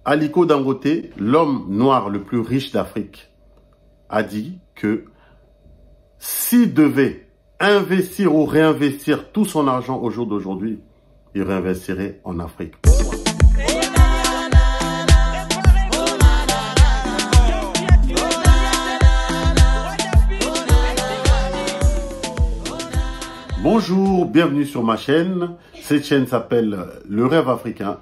Aliko Dangote, l'homme noir le plus riche d'Afrique, a dit que s'il devait investir ou réinvestir tout son argent au jour d'aujourd'hui, il réinvestirait en Afrique. Bonjour, bienvenue sur ma chaîne. Cette chaîne s'appelle Le Rêve Africain.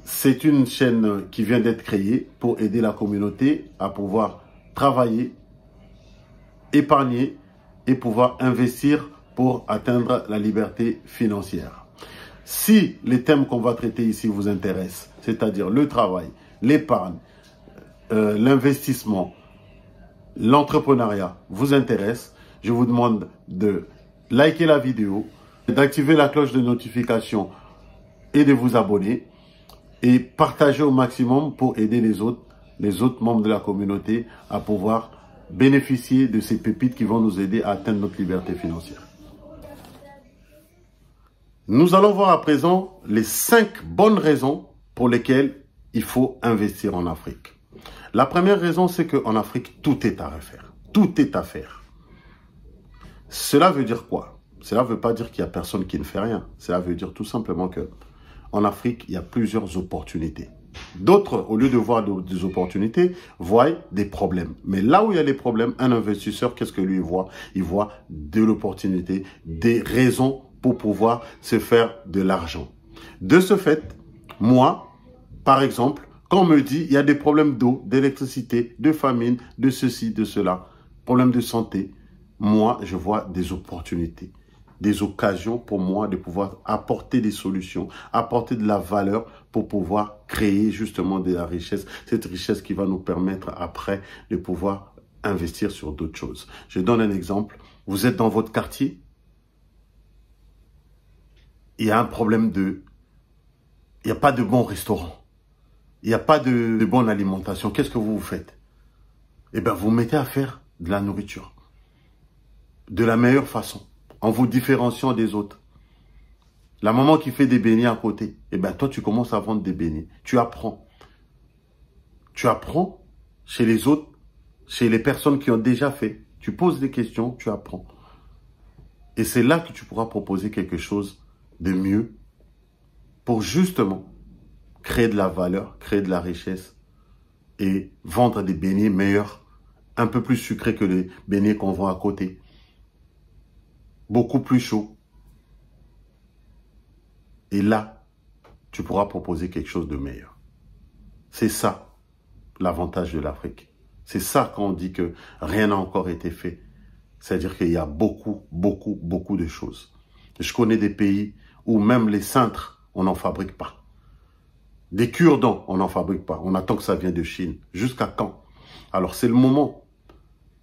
C'est une chaîne qui vient d'être créée pour aider la communauté à pouvoir travailler, épargner et pouvoir investir pour atteindre la liberté financière. Si les thèmes qu'on va traiter ici vous intéressent, c'est-à-dire le travail, l'épargne, l'investissement, l'entrepreneuriat vous intéresse, je vous demande de liker la vidéo, d'activer la cloche de notification et de vous abonner et partager au maximum pour aider les autres membres de la communauté à pouvoir bénéficier de ces pépites qui vont nous aider à atteindre notre liberté financière. Nous allons voir à présent les 5 bonnes raisons pour lesquelles il faut investir en Afrique. La première raison, c'est qu'en Afrique, tout est à refaire. Tout est à faire. Cela veut dire quoi? Cela ne veut pas dire qu'il n'y a personne qui ne fait rien. Cela veut dire tout simplement que en Afrique, il y a plusieurs opportunités. D'autres, au lieu de voir des opportunités, voient des problèmes. Mais là où il y a des problèmes, un investisseur, qu'est-ce que lui voit? Il voit de l'opportunité, des raisons pour pouvoir se faire de l'argent. De ce fait, moi, par exemple, quand on me dit il y a des problèmes d'eau, d'électricité, de famine, de ceci, de cela, problèmes de santé, moi, je vois des opportunités, des occasions pour moi de pouvoir apporter des solutions, apporter de la valeur pour pouvoir créer justement de la richesse, cette richesse qui va nous permettre après de pouvoir investir sur d'autres choses. Je donne un exemple. Vous êtes dans votre quartier, il y a un problème il n'y a pas de bon restaurant, il n'y a pas de bonne alimentation. Qu'est-ce que vous faites? Eh bien, vous mettez à faire de la nourriture de la meilleure façon, en vous différenciant des autres. La maman qui fait des beignets à côté, eh bien toi tu commences à vendre des beignets. Tu apprends. Tu apprends chez les autres, chez les personnes qui ont déjà fait. Tu poses des questions, tu apprends. Et c'est là que tu pourras proposer quelque chose de mieux pour justement créer de la valeur, créer de la richesse et vendre des beignets meilleurs, un peu plus sucrés que les beignets qu'on vend à côté. Beaucoup plus chaud. Et là, tu pourras proposer quelque chose de meilleur. C'est ça, l'avantage de l'Afrique. C'est ça quand on dit que rien n'a encore été fait. C'est-à-dire qu'il y a beaucoup de choses. Je connais des pays où même les cintres, on n'en fabrique pas. Des cure-dents, on n'en fabrique pas. On attend que ça vienne de Chine. Jusqu'à quand? Alors c'est le moment.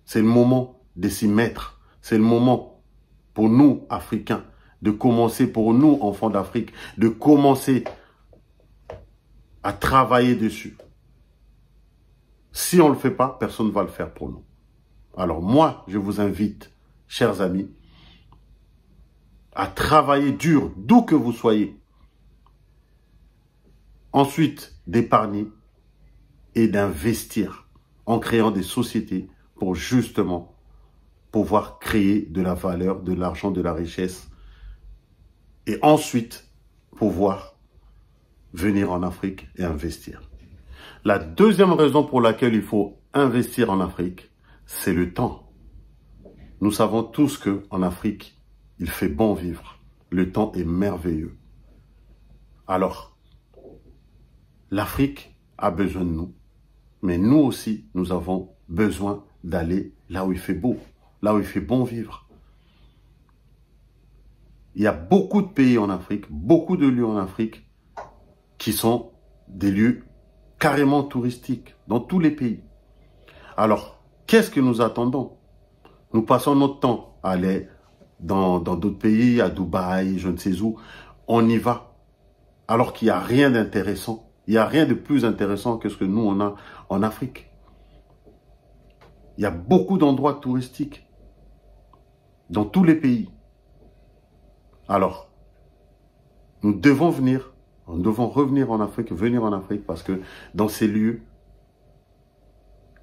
C'est le moment de s'y mettre. C'est le moment pour nous, Africains, de commencer, pour nous, enfants d'Afrique, de commencer à travailler dessus. Si on ne le fait pas, personne ne va le faire pour nous. Alors moi, je vous invite, chers amis, à travailler dur, d'où que vous soyez. Ensuite, d'épargner et d'investir en créant des sociétés pour justement pouvoir créer de la valeur, de l'argent, de la richesse. Et ensuite, pouvoir venir en Afrique et investir. La deuxième raison pour laquelle il faut investir en Afrique, c'est le temps. Nous savons tous qu'en Afrique, il fait bon vivre. Le temps est merveilleux. Alors, l'Afrique a besoin de nous. Mais nous aussi, nous avons besoin d'aller là où il fait beau. Là où il fait bon vivre. Il y a beaucoup de pays en Afrique, beaucoup de lieux en Afrique qui sont des lieux carrément touristiques dans tous les pays. Alors, qu'est-ce que nous attendons? Nous passons notre temps à aller dans d'autres pays, à Dubaï, je ne sais où. On y va. Alors qu'il n'y a rien d'intéressant. Il n'y a rien de plus intéressant que ce que nous, on a en Afrique. Il y a beaucoup d'endroits touristiques dans tous les pays. Alors, nous devons venir Nous devons revenir en Afrique, venir en Afrique, parce que dans ces lieux,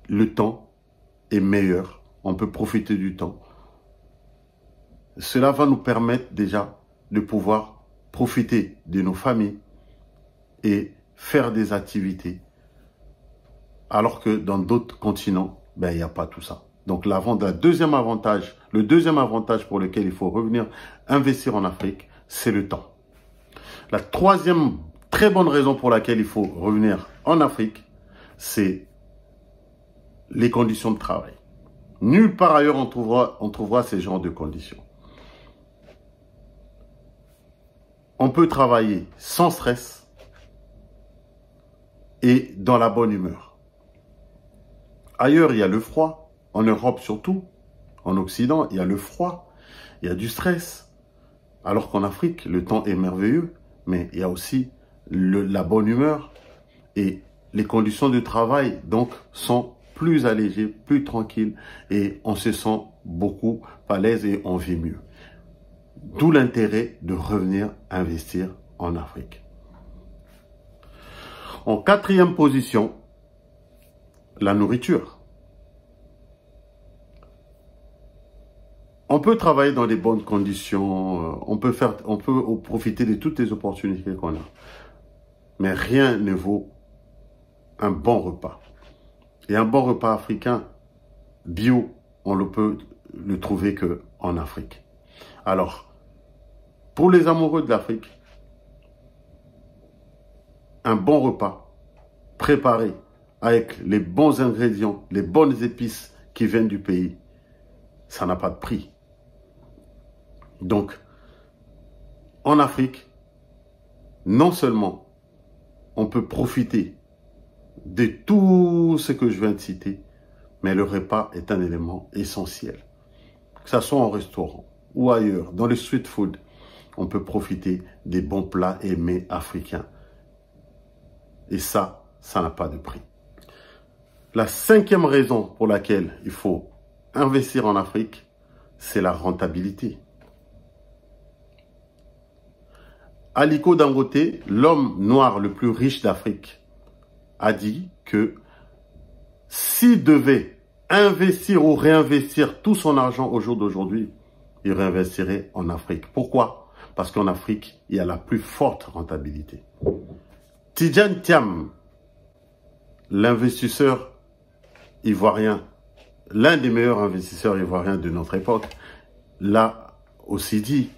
le temps est meilleur. On peut profiter du temps. Cela va nous permettre déjà de pouvoir profiter de nos familles et faire des activités. Alors que dans d'autres continents, il n'y a pas tout ça. Donc le deuxième avantage pour lequel il faut revenir investir en Afrique, c'est le temps. La troisième très bonne raison pour laquelle il faut revenir en Afrique, c'est les conditions de travail. Nulle part ailleurs on trouvera ces genres de conditions. On peut travailler sans stress et dans la bonne humeur. Ailleurs, il y a le froid. En Europe surtout, en Occident, il y a le froid, il y a du stress. Alors qu'en Afrique, le temps est merveilleux, mais il y a aussi la bonne humeur. Et les conditions de travail, donc, sont plus allégées, plus tranquilles. Et on se sent beaucoup à l'aise et on vit mieux. D'où l'intérêt de revenir investir en Afrique. En quatrième position, la nourriture. On peut travailler dans des bonnes conditions, on peut profiter de toutes les opportunités qu'on a. Mais rien ne vaut un bon repas. Et un bon repas africain, bio, on ne peut le trouver qu'en Afrique. Alors, pour les amoureux de l'Afrique, un bon repas préparé avec les bons ingrédients, les bonnes épices qui viennent du pays, ça n'a pas de prix. Donc, en Afrique, non seulement on peut profiter de tout ce que je viens de citer, mais le repas est un élément essentiel. Que ce soit en restaurant ou ailleurs, dans le street food, on peut profiter des bons plats et mets africains. Et ça n'a pas de prix. La cinquième raison pour laquelle il faut investir en Afrique, c'est la rentabilité. Aliko Dangote, l'homme noir le plus riche d'Afrique, a dit que s'il devait investir ou réinvestir tout son argent au jour d'aujourd'hui, il réinvestirait en Afrique. Pourquoi? Parce qu'en Afrique, il y a la plus forte rentabilité. Tidjane Thiam, l'investisseur ivoirien, l'un des meilleurs investisseurs ivoiriens de notre époque, l'a aussi dit.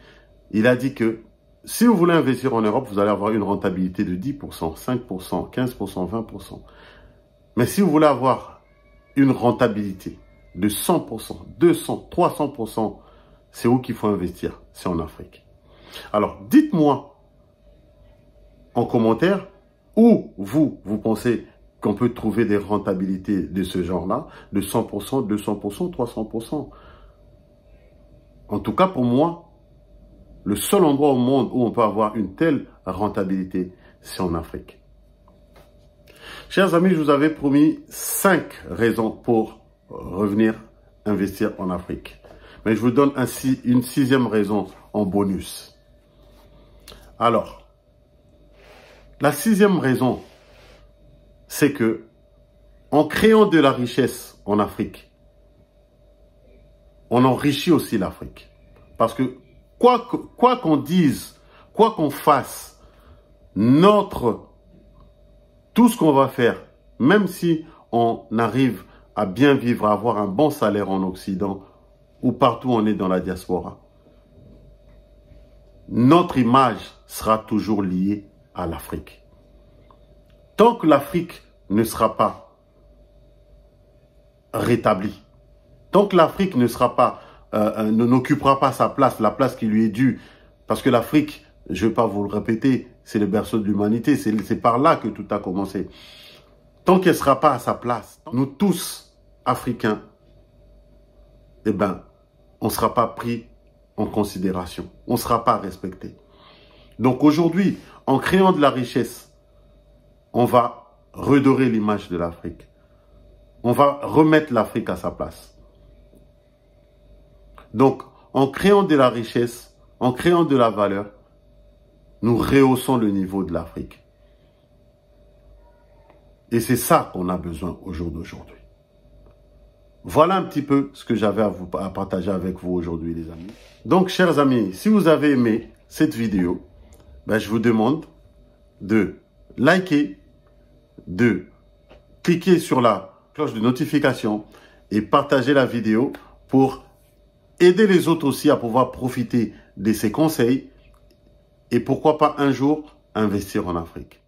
Il a dit que si vous voulez investir en Europe, vous allez avoir une rentabilité de 10%, 5%, 15%, 20%. Mais si vous voulez avoir une rentabilité de 100%, 200%, 300%, c'est où qu'il faut investir? C'est en Afrique. Alors, dites-moi en commentaire où vous pensez qu'on peut trouver des rentabilités de ce genre-là, de 100%, 200%, 300%. En tout cas, pour moi, le seul endroit au monde où on peut avoir une telle rentabilité, c'est en Afrique. Chers amis, je vous avais promis 5 raisons pour revenir investir en Afrique. Mais je vous donne ainsi une 6e raison en bonus. Alors, la 6e raison, c'est que en créant de la richesse en Afrique, on enrichit aussi l'Afrique. Parce que quoi qu'on dise, quoi qu'on fasse, tout ce qu'on va faire, même si on arrive à bien vivre, à avoir un bon salaire en Occident, ou partout où on est dans la diaspora, notre image sera toujours liée à l'Afrique. Tant que l'Afrique ne sera pas rétablie, tant que l'Afrique n'occupera pas sa place, la place qui lui est due, parce que l'Afrique, je ne vais pas vous le répéter, c'est le berceau de l'humanité, c'est par là que tout a commencé. Tant qu'elle ne sera pas à sa place, nous tous, Africains, eh ben, on ne sera pas pris en considération, on ne sera pas respecté. Donc aujourd'hui, en créant de la richesse, on va redorer l'image de l'Afrique. On va remettre l'Afrique à sa place. Donc, en créant de la richesse, en créant de la valeur, nous rehaussons le niveau de l'Afrique. Et c'est ça qu'on a besoin au jour d'aujourd'hui. Voilà un petit peu ce que j'avais à partager avec vous aujourd'hui, les amis. Donc, chers amis, si vous avez aimé cette vidéo, je vous demande de liker, de cliquer sur la cloche de notification et partager la vidéo pour aider les autres aussi à pouvoir profiter de ces conseils et pourquoi pas un jour investir en Afrique.